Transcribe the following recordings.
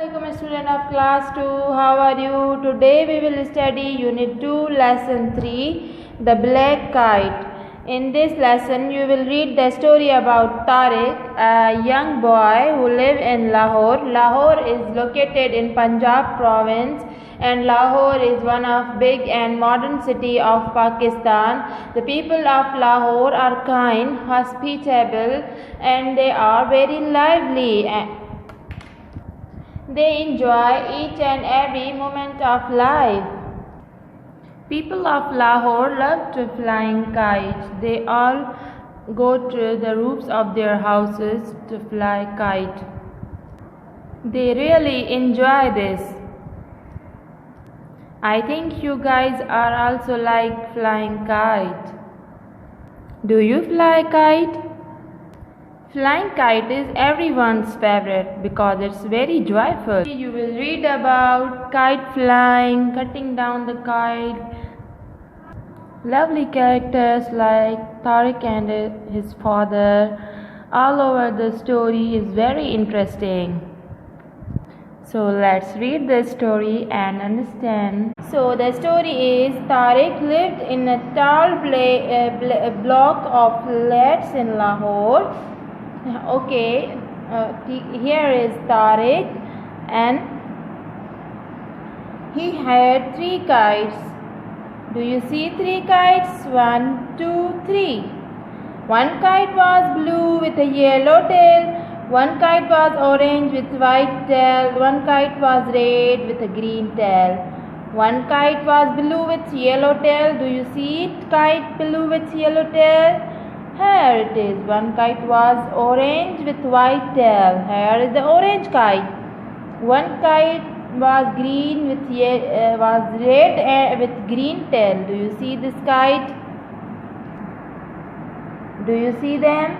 Assalamualaikum student of class 2. How are you? Today we will study unit 2 lesson 3 the black kite. In this lesson you will read the story about Tariq, a young boy who lived in Lahore. Lahore is located in Punjab province and Lahore is one of big and modern city of Pakistan. The people of Lahore are kind, hospitable and they are very lively. They enjoy each and every moment of life. People of Lahore love to flying kites. They all go to the roofs of their houses to fly kite. They really enjoy this. I think you guys are also like flying kite. Do you fly kite? Flying kite is everyone's favorite because it's very joyful. You will read about kite flying, cutting down the kite. Lovely characters like Tariq and his father. All over the story is very interesting. So let's read the story and understand. So the story is Tariq lived in a tall block of flats in Lahore. Okay, here is Tariq and he had 3 kites. Do you see 3 kites? 1, 2, 3. One kite was blue with a yellow tail. One kite was orange with white tail. One kite was red with a green tail. One kite was blue with yellow tail. Do you see it? Kite blue with yellow tail. Here it is. One kite was orange with white tail. Here is the orange kite. One kite was green with was red with green tail. Do you see this kite? Do you see them?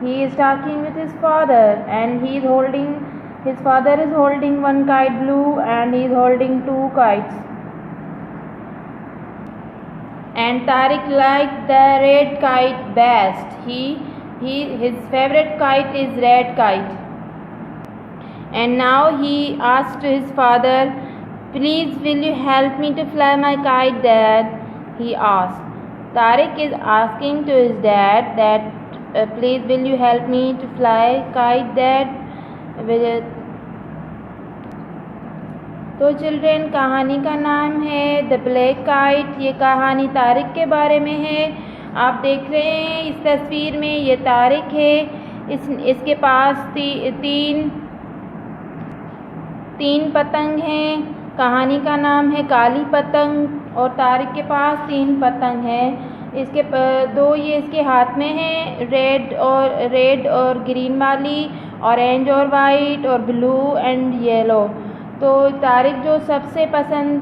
He is talking with his father, and his father is holding one kite blue, and he is holding 2 kites. And Tariq liked the red kite best. His favorite kite is red kite. And now he asked his father, "Please, will you help me to fly my kite, Dad?" He asked. Tariq is asking to his dad that, "Please, will you help me to fly kite, Dad?" तो children, कहानी का नाम है the black kite. ये कहानी तारिक के बारे में है। आप देख रहे हैं इस तस्वीर में ये तारिक है। इसके पास तीन पतंग हैं। कहानी का नाम है काली पतंग और तारिक के पास 3 पतंग हैं। इसके 2 ये इसके हाथ में हैं, रेड और ग्रीन वाली, ऑरेंज और वाइट और ब्लू एंड येलो। तो तारिक जो सबसे पसंद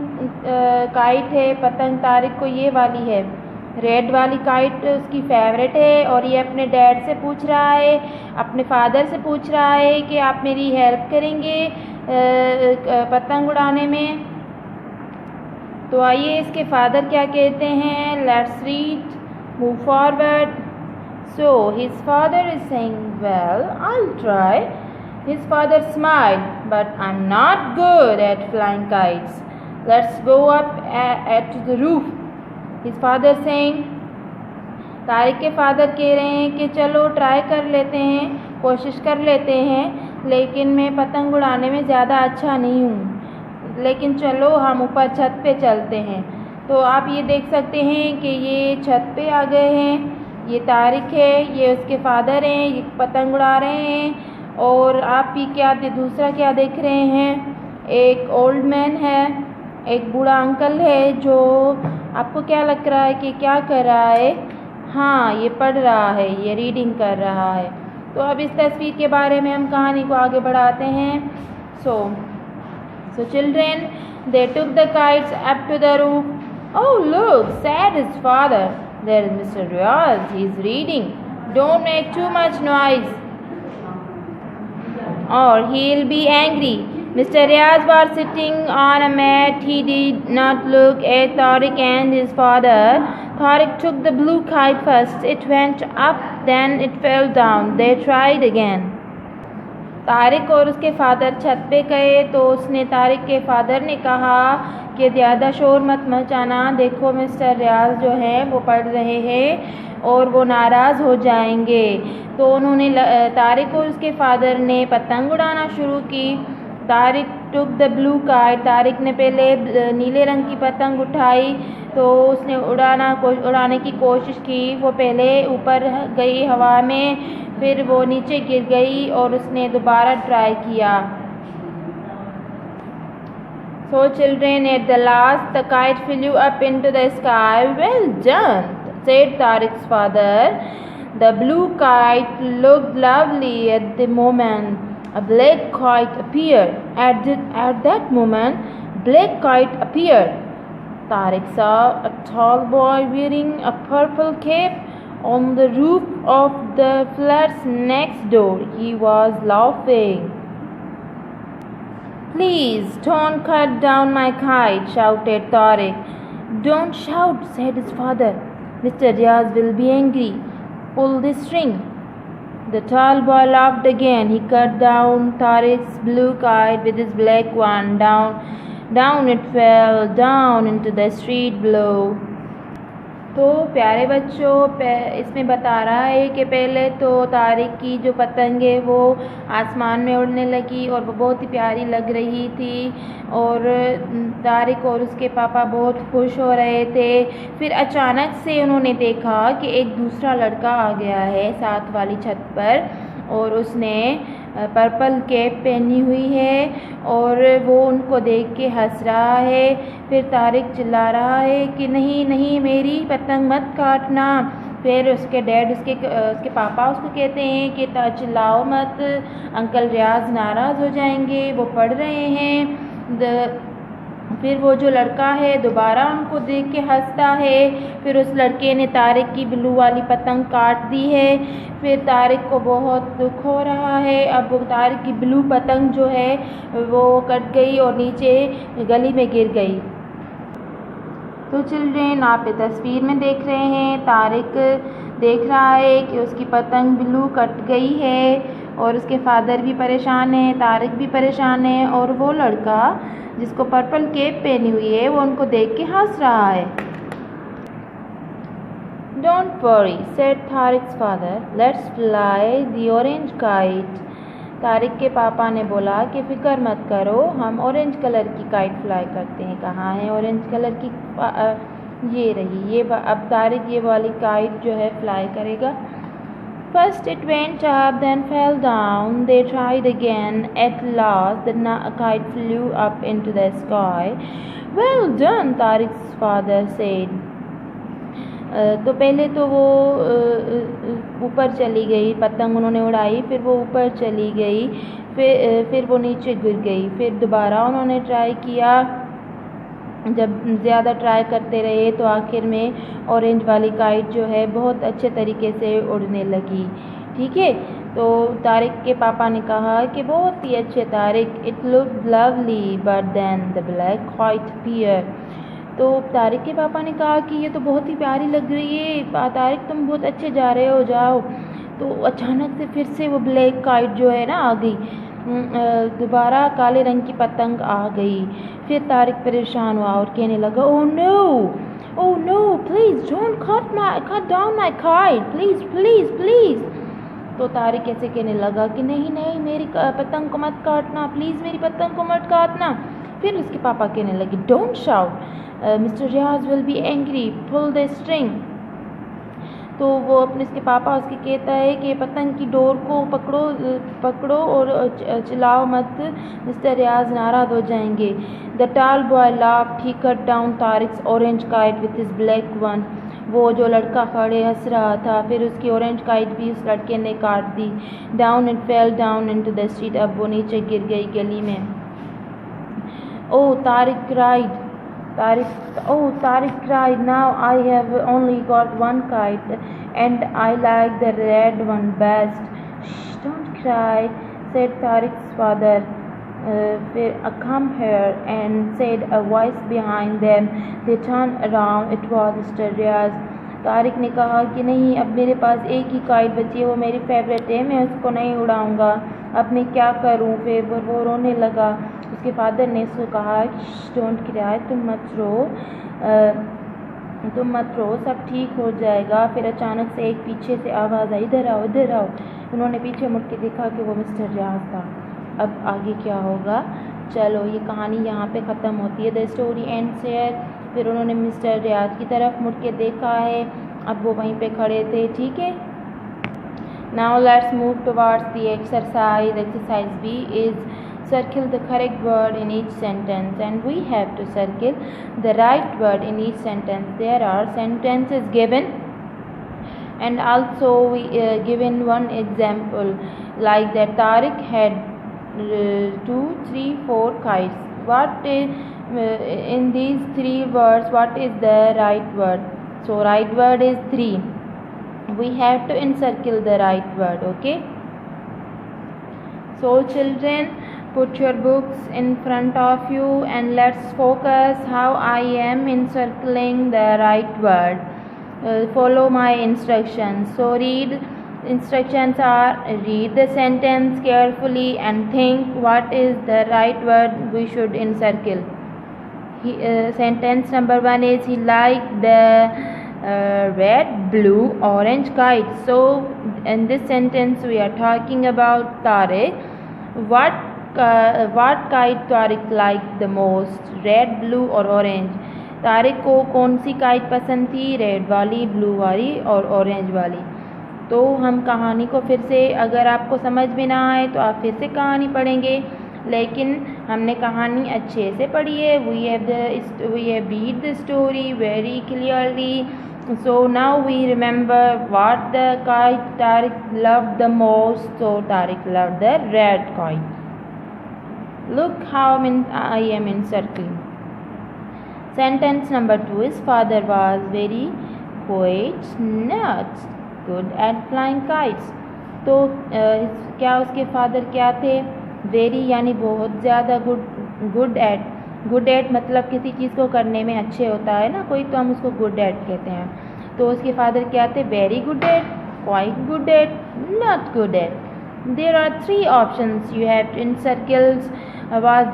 काइट है पतंग तारिक को ये वाली है, रेड वाली काइट उसकी फेवरेट है। और ये अपने डैड से पूछ रहा है, अपने फादर से पूछ रहा है कि आप मेरी हेल्प करेंगे पतंग उड़ाने में। तो आइए इसके फादर क्या कहते हैं। Let's read, move forward. So his father is saying, "well, I will try." His father smiled, "But I'm not good at flying kites. Let's go up to the roof." His father saying, Tariq के father कह रहे हैं कि चलो try कर लेते हैं, कोशिश कर लेते हैं, लेकिन मैं पतंग उड़ाने में ज़्यादा अच्छा नहीं हूँ, लेकिन चलो हम ऊपर छत पे चलते हैं। तो आप ये देख सकते हैं कि ये छत पे आ गए हैं। ये तारिक है, ये उसके फादर हैं, ये पतंग उड़ा रहे हैं। और आप भी दूसरा क्या देख रहे हैं, एक ओल्ड मैन है, एक बूढ़ा अंकल है जो आपको क्या लग रहा है कि क्या कर रहा है। हाँ, ये पढ़ रहा है, ये रीडिंग कर रहा है। तो अब इस तस्वीर के बारे में हम कहानी को आगे बढ़ाते हैं। So children, they took the kites up to the roof. "Oh look," said his father, "there is Mr. Riaz. He is reading. Don't make too much noise or he'll be angry." Mr. Riaz was sitting on a mat. He did not look at Tariq and his father. Tariq took the blue kite first. It went up, then it fell down. They tried again. Tariq और उसके father छत पे गए तो उसने तारिक के father ने कहा कि ज़्यादा शोर मत मचाना, देखो मिस्टर रियाज जो है वो पढ़ रहे हैं और वो नाराज़ हो जाएंगे। तो उन्होंने तारिक और उसके फादर ने पतंग उड़ाना शुरू की। Tariq took the blue kite, Tariq ने पहले नीले रंग की पतंग उठाई तो उसने उड़ाने की कोशिश की। वो पहले ऊपर गई हवा में, फिर वो नीचे गिर गई और उसने दोबारा ट्राई किया। So children, at the last the kite flew up into the sky. Well done, said Tariq's father. The blue kite looked lovely at the moment. A black kite appeared. At that moment, black kite appeared. Tariq saw a tall boy wearing a purple cape on the roof of the flats next door. He was laughing. Please don't cut down my kite, shouted Tariq. Don't shout, said his father. Mr. Riaz will be angry. Pull the string. The tall boy laughed again. He cut down Tariq's blue kite with his black one. Down it fell, down into the street below. तो प्यारे बच्चों, इसमें बता रहा है कि पहले तो तारिक की जो पतंग है वो आसमान में उड़ने लगी और वो बहुत ही प्यारी लग रही थी और तारिक और उसके पापा बहुत खुश हो रहे थे। फिर अचानक से उन्होंने देखा कि एक दूसरा लड़का आ गया है साथ वाली छत पर और उसने पर्पल कैप पहनी हुई है और वो उनको देख के हंस रहा है। फिर तारिक चिल्ला रहा है कि नहीं नहीं, मेरी पतंग मत काटना। फिर उसके डैड उसके पापा उसको कहते हैं कि चिल्लाओ मत, अंकल रियाज नाराज़ हो जाएंगे, वो पढ़ रहे हैं। फिर वो जो लड़का है दोबारा उनको देख के हंसता है। फिर उस लड़के ने तारिक की ब्लू वाली पतंग काट दी है। फिर तारिक को बहुत दुख हो रहा है। अब वो तारिक की ब्लू पतंग जो है वो कट गई और नीचे गली में गिर गई। तो चिल्ड्रेन, आप इस तस्वीर में देख रहे हैं तारिक देख रहा है कि उसकी पतंग ब्लू कट गई है और उसके फादर भी परेशान है, तारिक भी परेशान है और वो लड़का जिसको पर्पल कैप पहनी हुई है वो उनको देख के हंस रहा है। Don't worry, said Tariq's father. Let's fly the orange kite. Tariq के पापा ने बोला कि फिक्र मत करो, हम ऑरेंज कलर की काइट फ्लाई करते हैं। कहाँ है ऑरेंज कलर की? ये रही, ये अब तारिक ये वाली काइट जो है फ्लाई करेगा। First it went up, then fell down. They tried again. At last, the kite flew up into the sky. Well done, Tariq's father said. तो पहले तो वो ऊपर चली गई, पतंग उन्होंने उड़ाई, फिर वो ऊपर चली गई, फिर वो नीचे गिर गई। फिर दोबारा उन्होंने ट्राई किया। जब ज़्यादा ट्राई करते रहे तो आखिर में ऑरेंज वाली काइट जो है बहुत अच्छे तरीके से उड़ने लगी। ठीक है, तो तारिक के पापा ने कहा कि बहुत ही अच्छे Tariq, it look lovely but then the black kite appeared. तो तारिक के पापा ने कहा कि ये तो बहुत ही प्यारी लग रही है तारिक, तुम बहुत अच्छे जा रहे हो, जाओ। तो अचानक से फिर से वो ब्लैक काइट जो है ना आ गई, दोबारा काले रंग की पतंग आ गई। फिर तारिक परेशान हुआ और कहने लगा, oh no please don't cut down my kite, please. तो तारिक ऐसे कहने लगा कि नहीं मेरी पतंग को मत काटना, प्लीज़ मेरी पतंग को मत काटना। फिर उसके पापा कहने लगे, don't shout, mister Riyaz will be angry, pull the string. तो वो अपने इसके पापा उसके कहता है कि पतंग की डोर को पकड़ो और चिल्लाओ मत, मिस्टर रियाज नाराज़ हो जाएंगे। The tall boy laughed, he cut down Tariq's orange kite with his black one. वो जो लड़का खड़े हंस रहा था, फिर उसकी ऑरेंज काइट भी उस लड़के ने काट दी। Down it fell down into the street, अब वो नीचे गिर गई गली में। Oh Tariq cried, now I have only got one kite and I like the red one best. Shh, don't cry, said Tariq's father. Come here, and said a voice behind them. They turned around. It was Mr. Riaz. Tariq ने कहा कि नहीं, अब मेरे पास एक ही kite बची है, वो मेरी फेवरेट है, मैं उसको नहीं उड़ाऊंगा। अब मैं क्या करूँ। फिर वो रोने लगा। उसके फादर ने उसको कहा डोंट क्राई, तुम मत रो, सब ठीक हो जाएगा। फिर अचानक से एक पीछे से आवाज़ आई, इधर आओ इधर आओ। उन्होंने पीछे मुड़ के देखा कि वो मिस्टर रियाज था। अब आगे क्या होगा, चलो ये कहानी यहाँ पे ख़त्म होती है। The story ends here. फिर उन्होंने मिस्टर रियाज की तरफ मुड़ के देखा है। अब वो वहीं पे खड़े थे, ठीक है। Now let's move towards the exercise. Exercise B is circle the correct word in each sentence, and we have to circle the right word in each sentence. There are sentences given, and also we given one example like that Tariq had 2, 3, 4 kites. What in these 3 words, what is the right word? So right word is 3. We have to encircle the right word. Okay, so children, put your books in front of you and let's focus how I am encircling the right word. Follow my instructions. So instructions are read the sentence carefully and think what is the right word we should encircle. Sentence number 1 is he liked the red, blue, orange kite. So in this sentence we are talking about Tariq. What kite Tariq liked the most, red, blue और orange? Tariq को कौन सी kite पसंद थी, red वाली, blue वाली और orange वाली। तो हम कहानी को फिर से, अगर आपको समझ में ना आए तो आप फिर से कहानी पढ़ेंगे, लेकिन हमने कहानी अच्छे से पढ़ी है। we have read the story very clearly. So now we remember what the kite Tariq loved the most. So Tariq loved the red kite. Look how I am encircling. Sentence number 2 is father was very quiet, not good at flying kites. तो क्या उसके father क्या थे, very यानी बहुत ज़्यादा, good at मतलब किसी चीज़ को करने में अच्छे होता है ना कोई, तो हम उसको गुड एट कहते हैं। तो उसके फादर क्या थे, very good at, quite good at, not good at. There are 3 options you have to encircle. Was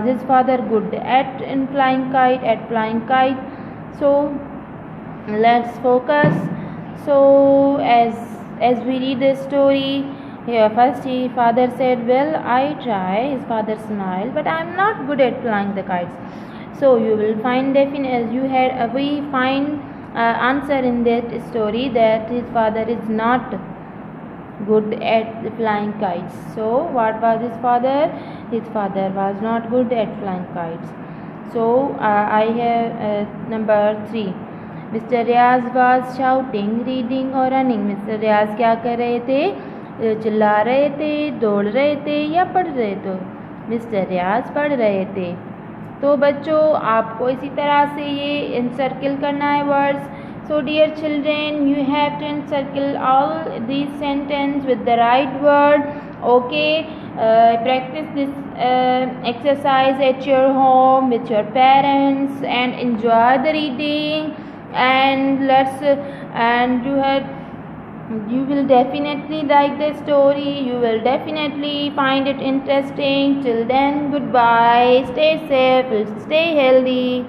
his father good at flying kite? So let's focus. So as we read the story here, first his father said, well, I try. His father smiled, but I am not good at flying the kites. So you will find we find answer in that story that his father is not good at flying kites. So what was his father? His father was not good at flying kites. So I have number 3. Mr. Riaz was shouting, reading or running. Mr. Riaz क्या कर रहे थे, चिल्ला रहे थे, दौड़ रहे थे या पढ़ रहे थे? मिस्टर रियाज पढ़ रहे थे। तो बच्चों आपको इसी तरह से ये encircle करना है words. So dear children, you have to encircle all these sentences with the right word. Okay, practice this exercise at your home with your parents and enjoy the reading. And you will definitely like the story. You will definitely find it interesting. Till then, goodbye. Stay safe. Stay healthy.